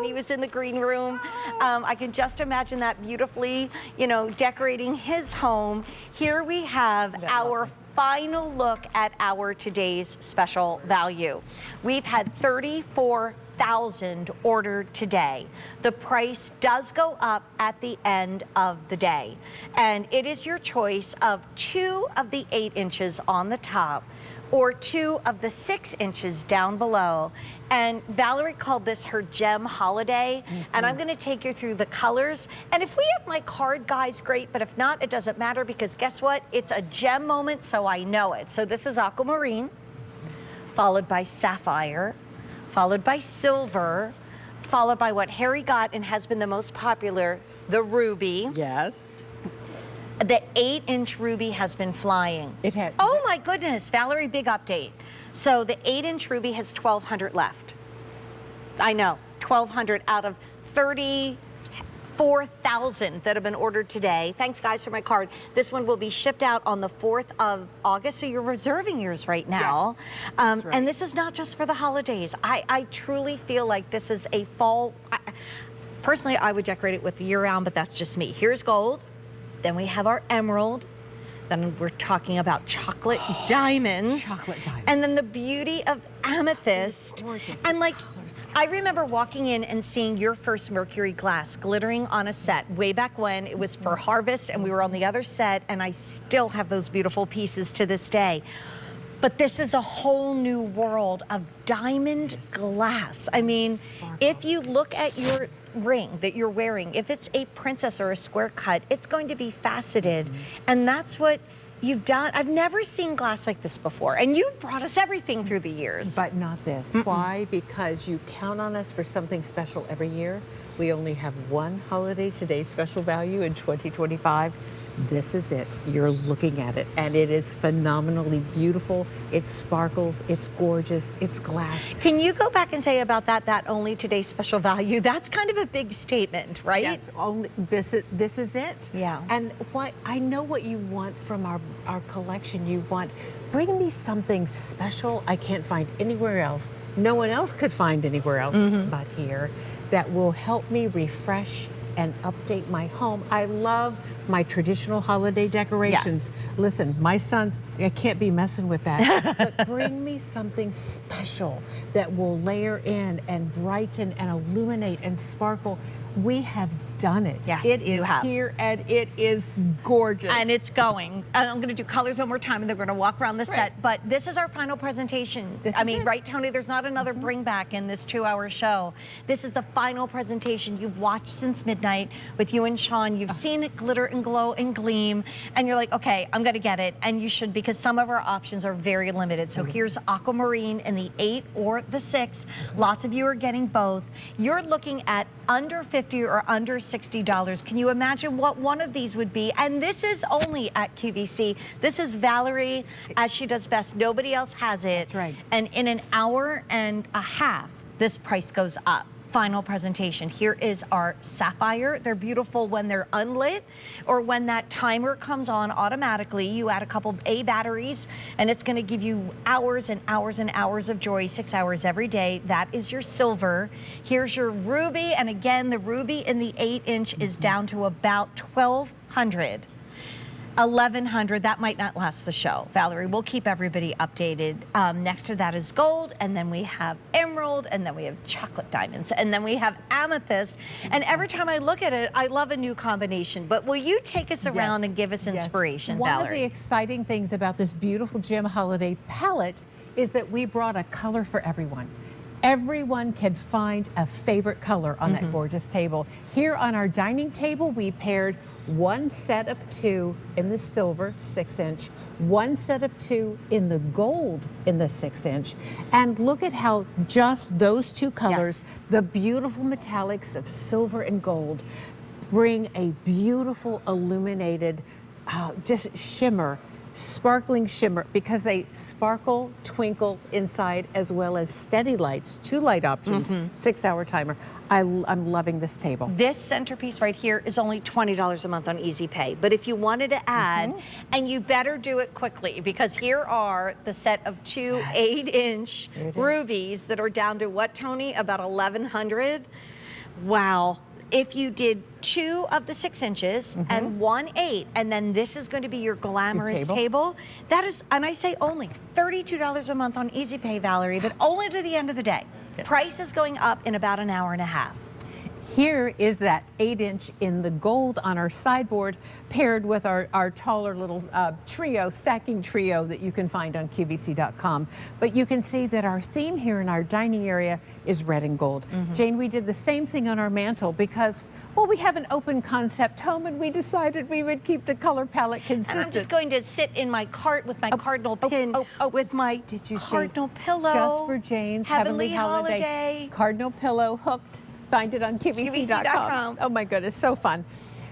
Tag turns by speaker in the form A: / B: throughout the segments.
A: he was in the green room. I can just imagine that beautifully, you know, decorating his home. Here we have our final look at our today's special value. We've had 34,000 ordered today. The price does go up at the end of the day, and it is your choice of 2 of the 8 inches on the top or 2 of the 6 inches down below. And Valerie called this her gem holiday, and I'm gonna take you through the colors. And if we have my card, guys, great, but if not, it doesn't matter, because guess what? It's a gem moment, so I know it. So this is aquamarine, followed by sapphire, followed by silver, followed by what Harry got and has been the most popular, the ruby.
B: Yes.
A: The 8-inch ruby has been flying.
B: It had.
A: Oh my goodness, Valerie, big update. So the 8-inch ruby has 1,200 left. I know, 1,200 out of 34,000 that have been ordered today. Thanks, guys, for my card. This one will be shipped out on the 4th of August, so you're reserving yours right now.
B: Yes, that's right.
A: And this is not just for the holidays. I truly feel like this is a fall. Personally, I would decorate it with year-round, but that's just me. Here's gold. Then we have our emerald. Then we're talking about chocolate diamonds.
B: Chocolate diamonds.
A: And then the beauty of amethyst.
B: Gorgeous.
A: And like, I remember walking in and seeing your first mercury glass glittering on a set way back when. It was for Harvest, and we were on the other set, and I still have those beautiful pieces to this day. But this is a whole new world of diamond glass. I mean, if you look at your ring that you're wearing, if it's a princess or a square cut, it's going to be faceted. And that's what you've done. I've never seen glass like this before. And you've brought us everything through the years.
B: But not this. Why? Because you count on us for something special every year. We only have one holiday today special value in 2025. This is it. You're looking at it, and it is phenomenally beautiful. It sparkles, it's gorgeous, it's glass.
A: Can you go back and say about that only today's special value? That's kind of a big statement, right?
B: Yes, only this is it.
A: Yeah.
B: And what I know what you want from our collection. You want, bring me something special I can't find anywhere else. No one else could find anywhere else but here, that will help me refresh and update my home. I love my traditional holiday decorations.
A: Yes.
B: Listen, my sons, I can't be messing with that. But bring me something special that will layer in and brighten and illuminate and sparkle. We have done it.
A: Yes,
B: it is here, and it is gorgeous.
A: And it's going. I'm going to do colors one more time, and then we're going to walk around the set. But this is our final presentation. I mean, right, Tony? There's not another bring back in this 2-hour show. This is the final presentation. You've watched since midnight with you and Sean. You've seen it glitter and glow and gleam, and you're like, okay, I'm going to get it. And you should, because some of our options are very limited. So here's aquamarine in the 8 or the 6. Lots of you are getting both. You're looking at under $50 or under $60. Can you imagine what one of these would be? And this is only at QVC. This is Valerie, as she does best. Nobody else has it.
B: That's right.
A: And in an hour and a half, this price goes up. Final presentation. Here is our sapphire. They're beautiful when they're unlit, or when that timer comes on automatically. You add a couple A batteries, and it's going to give you hours and hours and hours of joy, 6 hours every day. That is your silver. Here's your ruby, and again, the ruby in the 8-inch is down to about 1,200. 1,100, that might not last the show. Valerie, we'll keep everybody updated. Next to that is gold, and then we have emerald, and then we have chocolate diamonds, and then we have amethyst. And every time I look at it, I love a new combination. But will you take us around and give us inspiration,
B: One
A: Valerie?
B: of the exciting things about this beautiful gem holiday palette is that we brought a color for everyone. Everyone can find a favorite color on that gorgeous table. Here on our dining table, we paired one set of 2 in the silver 6-inch, one set of 2 in the gold in the 6-inch. And look at how just those 2 colors, the beautiful metallics of silver and gold, bring a beautiful illuminated just shimmer, sparkling shimmer, because they sparkle, twinkle inside, as well as steady lights, 2 light options, 6-hour timer. I'm loving this table.
A: This centerpiece right here is only $20 a month on Easy Pay. But if you wanted to add, and you better do it quickly, because here are the set of 2 8-inch rubies that are down to what, Tony? About 1,100. Wow. If you did 2 of the 6 inches and 1 8, and then this is going to be your glamorous table, that is, and I say only $32 a month on Easy Pay, Valerie, but only to the end of the day. Price is going up in about an hour and a half.
B: Here is that 8-inch in the gold on our sideboard, paired with our taller little stacking trio that you can find on QVC.com. But you can see that our theme here in our dining area is red and gold. Jane, we did the same thing on our mantle because, well, we have an open concept home and we decided we would keep the color palette consistent.
A: And I'm just going to sit in my cart with my cardinal pin, with my cardinal pillow.
B: Just for Jane's Heavenly Holiday. Cardinal pillow hooked. Find it on QVC.com. Oh my goodness, so fun.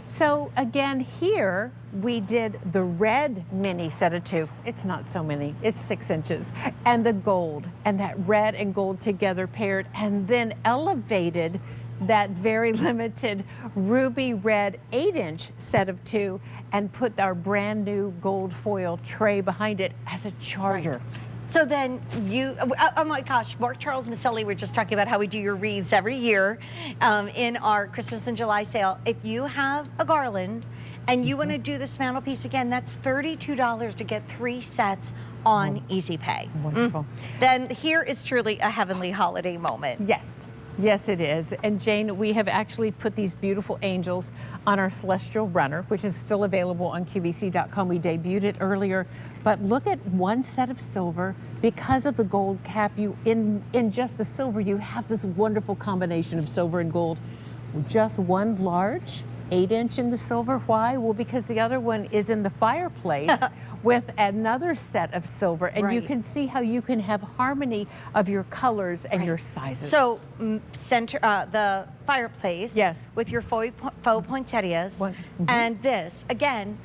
B: So again, here we did the red mini set of 2. It's not so many, it's 6 inches. And the gold, and that red and gold together paired, and then elevated that very limited ruby red 8-inch set of 2 and put our brand new gold foil tray behind it as a charger.
A: So then you, oh my gosh, Mark Charles Maselli, we're just talking about how we do your wreaths every year in our Christmas in July sale. If you have a garland and you want to do this mantelpiece again, that's $32 to get 3 sets on Easy Pay.
B: Wonderful.
A: Then here is truly a heavenly holiday moment.
B: Yes. Yes, it is. And Jane, we have actually put these beautiful angels on our celestial runner, which is still available on QVC.com. We debuted it earlier, but look at one set of silver. Because of the gold cap, you in just the silver, you have this wonderful combination of silver and gold. Just one large 8-inch in the silver. Why? Well, because the other one is in the fireplace with another set of silver, and you can see how you can have harmony of your colors and your sizes.
A: So center the fireplace with your faux poinsettias, and this again,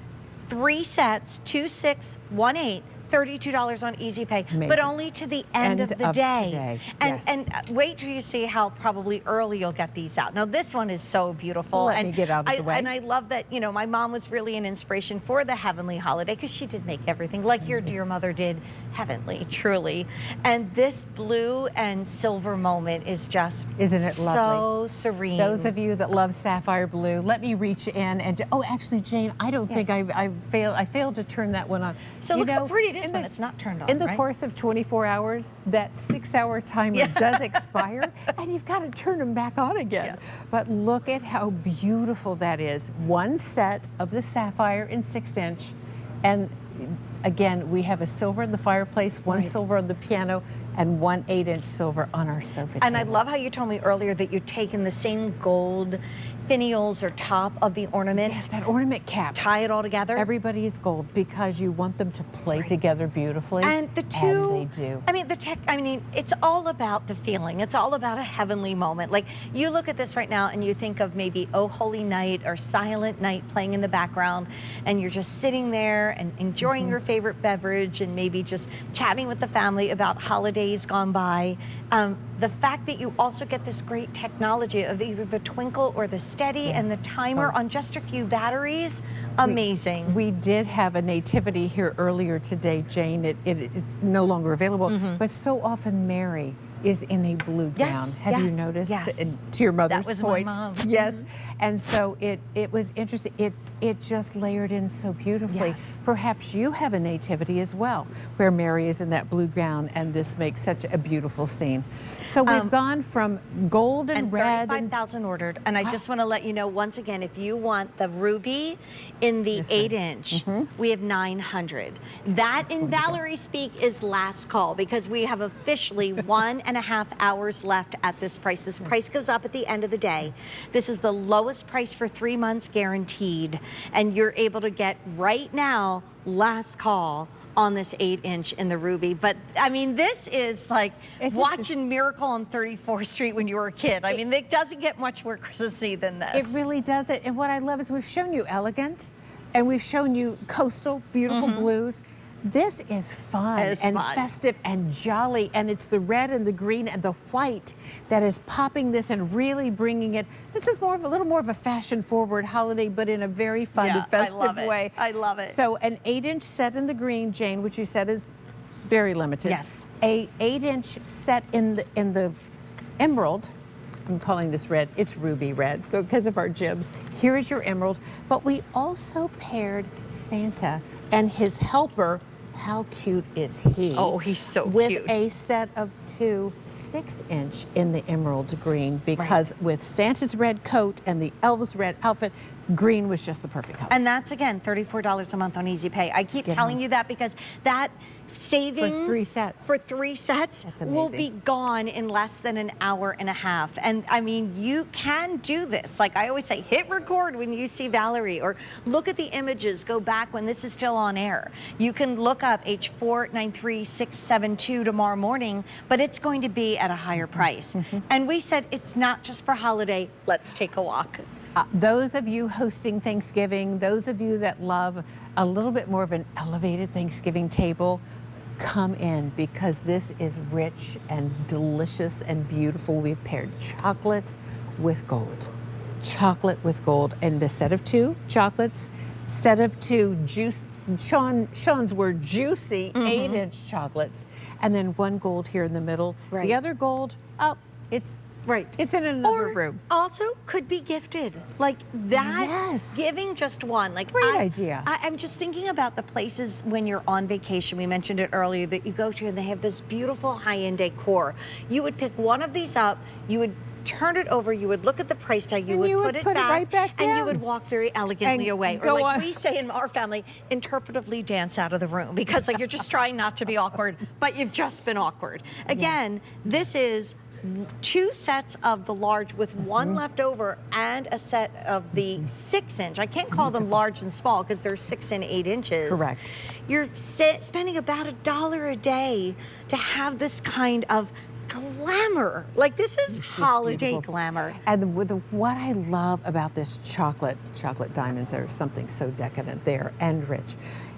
A: 3 sets, 2 6, 1 8. $32 on Easy Pay, but only to the end of the day. And wait till you see how probably early you'll get these out. Now this one is so beautiful.
B: Let me get out of the way.
A: And I love that, you know, my mom was really an inspiration for the heavenly holiday because she did make everything like your dear mother did, heavenly, truly. And this blue and silver moment is just,
B: isn't it lovely?
A: So serene.
B: Those of you that love sapphire blue, let me reach in and oh, actually, Jane, I don't think I failed to turn that one on.
A: So look how pretty it is when it's not turned on.
B: In the course of 24 hours, that 6-hour timer does expire, and you've got to turn them back on again. But look at how beautiful that is. One set of the sapphire in 6-inch, and again, we have a silver in the fireplace, one silver on the piano, and 1 8-inch silver on our sofa table.
A: And I love how you told me earlier that you've taken the same gold finials or top of the ornament.
B: Yes, that ornament cap.
A: Tie it all together.
B: Everybody is gold because you want them to play together beautifully.
A: And the two,
B: and they do.
A: I mean, it's all about the feeling. It's all about a heavenly moment. Like you look at this right now and you think of maybe Oh Holy Night or Silent Night playing in the background, and you're just sitting there and enjoying your favorite beverage and maybe just chatting with the family about holidays gone by. The fact that you also get this great technology of either the twinkle or the steady and the timer on just a few batteries, amazing.
B: We did have a nativity here earlier today, Jane. It is no longer available, but so often Mary is in a blue gown. Have you noticed? And to your mother's point.
A: My mom.
B: Yes. And so it was interesting. It just layered in so beautifully. Perhaps you have a nativity as well, where Mary is in that blue gown, and this makes such a beautiful scene. So we've gone from gold and red.
A: 35,000 ordered. And I just want to let you know, once again, if you want the ruby in the 8-inch, we have 900. That in Valerie speak is last call, because we have officially 1.5 hours left at this price. This price goes up at the end of the day. This is the lowest price for 3 months guaranteed. And you're able to get right now, last call, on this 8-inch in the ruby. But I mean, this is like watching Miracle on 34th Street when you were a kid. I mean, it doesn't get much more Christmassy than this.
B: It really doesn't. And what I love is we've shown you elegant, and we've shown you coastal, beautiful blues. This is fun and festive and jolly, and it's the red and the green and the white that is popping this and really bringing it. This is more of a little more of a fashion-forward holiday, but in a very fun and festive way.
A: I love it.
B: So an 8-inch set in the green, Jane, which you said is very limited.
A: Yes.
B: A 8-inch set in the emerald. I'm calling this red, it's ruby red because of our jibs. Here is your emerald, but we also paired Santa and his helper. How cute is he?
A: Oh, he's so
B: with
A: cute.
B: With a set of 2 6-inch in the emerald green, because with Santa's red coat and the elves red outfit, green was just the perfect color.
A: And that's, again, $34 a month on Easy Pay. I keep telling you that because that savings
B: for 3 sets.
A: For 3 sets will be gone in less than an hour and a half. And I mean, you can do this. Like I always say, hit record when you see Valerie, or look at the images, go back when this is still on air. You can look up H493672 tomorrow morning, but it's going to be at a higher price. And we said it's not just for holiday, let's take a walk.
B: Those of you hosting Thanksgiving, those of you that love a little bit more of an elevated Thanksgiving table, come in, because this is rich and delicious and beautiful. We've paired chocolate with gold. Chocolate with gold. And the set of 2 chocolates, set of 2 juice. Sean's were juicy 8-inch chocolates, and then 1 gold here in the middle.
A: Right.
B: The other gold, it's it's in another room.
A: Also could be gifted. Like that,
B: yes.
A: Giving just one. Like
B: great idea.
A: I'm just thinking about the places when you're on vacation. We mentioned it earlier that you go to and they have this beautiful high-end decor. You would pick one of these up, you would turn it over, you would look at the price tag, you would put it right back down, and you would walk very elegantly away. Or like we say in our family, interpretively dance out of the room, because like you're just trying not to be awkward, but you've just been awkward. Again, this is 2 sets of the large with 1 left over, and a set of the 6-inch. I can't call them large and small because they're 6 and 8 inches.
B: Correct.
A: You're spending about $1 a day to have this kind of glamour. Like this is holiday glamour.
B: And with what I love about this chocolate diamonds, there's something so decadent there and rich,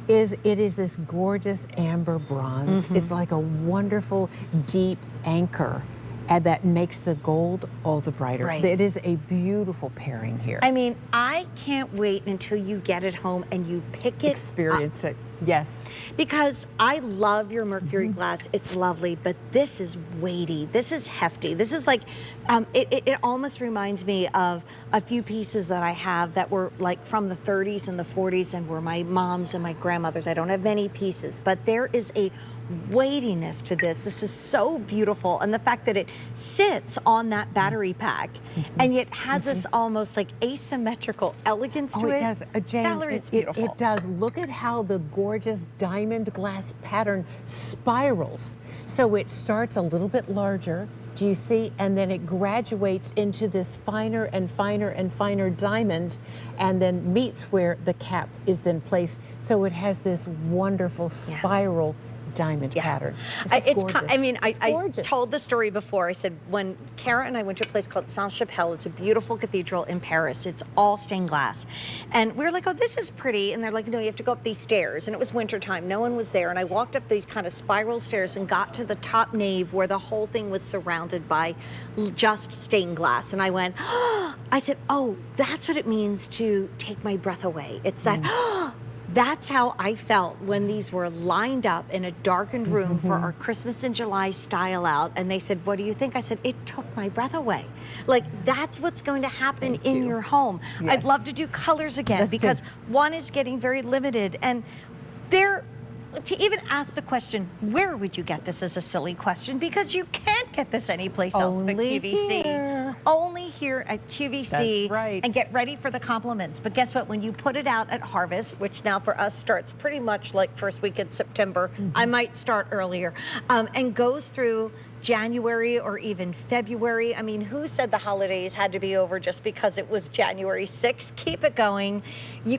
B: is it is this gorgeous amber bronze. It's like a wonderful deep anchor, and that makes the gold all the brighter.
A: Right.
B: It is a beautiful pairing here.
A: I mean, I can't wait until you get it home and you pick it
B: Experience it. Yes.
A: Because I love your mercury glass. It's lovely, but this is weighty. This is hefty. This is like, it almost reminds me of a few pieces that I have that were like from the 30s and the 40s and were my mom's and my grandmother's. I don't have many pieces, but there is a weightiness to this. This is so beautiful. And the fact that it sits on that battery pack and yet has this almost like asymmetrical elegance to it.
B: Oh, it does. Jane,
A: Valerie, it's beautiful.
B: It does. Look at how the gorgeous diamond glass pattern spirals. So it starts a little bit larger, do you see? And then it graduates into this finer and finer and finer diamond, and then meets where the cap is then placed. So it has this wonderful spiral diamond pattern. This is gorgeous.
A: I mean, I told the story before. I said when Kara and I went to a place called Saint-Chapelle, it's a beautiful cathedral in Paris. It's all stained glass. And we were like, oh, this is pretty. And they're like, no, you have to go up these stairs. And it was wintertime. No one was there. And I walked up these kind of spiral stairs and got to the top nave where the whole thing was surrounded by just stained glass. And I went, oh, I said, oh, that's what it means to take my breath away. It's that, that's how I felt when these were lined up in a darkened room for our Christmas in July style out. And they said, what do you think? I said, it took my breath away. Like, that's what's going to happen in your home.
B: Yes.
A: I'd love to do colors again because one is getting very limited. And they're, to even ask the question, where would you get this, is a silly question, because you can't get this anyplace else but QVC.
B: Here.
A: Only here at QVC.
B: That's right.
A: And get ready for the compliments. But guess what? When you put it out at Harvest, which now for us starts pretty much like first week in September, I might start earlier, and goes through January or even February. I mean, who said the holidays had to be over just because it was January 6th? Keep it going.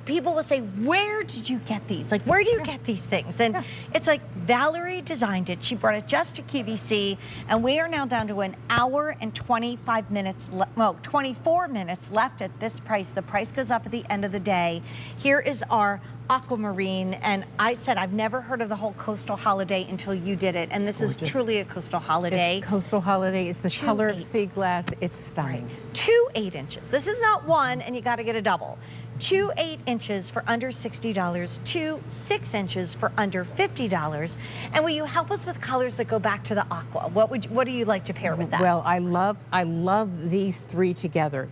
A: People will say, where did you get these? Like, where do you get these things? And it's like, Valerie designed it. She brought it just to QVC, and we are now down to an hour and 25 minutes, 24 minutes left at this price. The price goes up at the end of the day. Here is our aquamarine, and I said I've never heard of the whole coastal holiday until you did it, and this is truly a coastal holiday.
B: It's coastal holiday. It's the color of sea glass. It's stunning.
A: 2 8 inches. This is not one, and you got to get a double. Two 8 inches for under $60, two 6 inches for under $50. And will you help us with colors that go back to the aqua? What do you like to pair with that?
B: Well, I love these three together.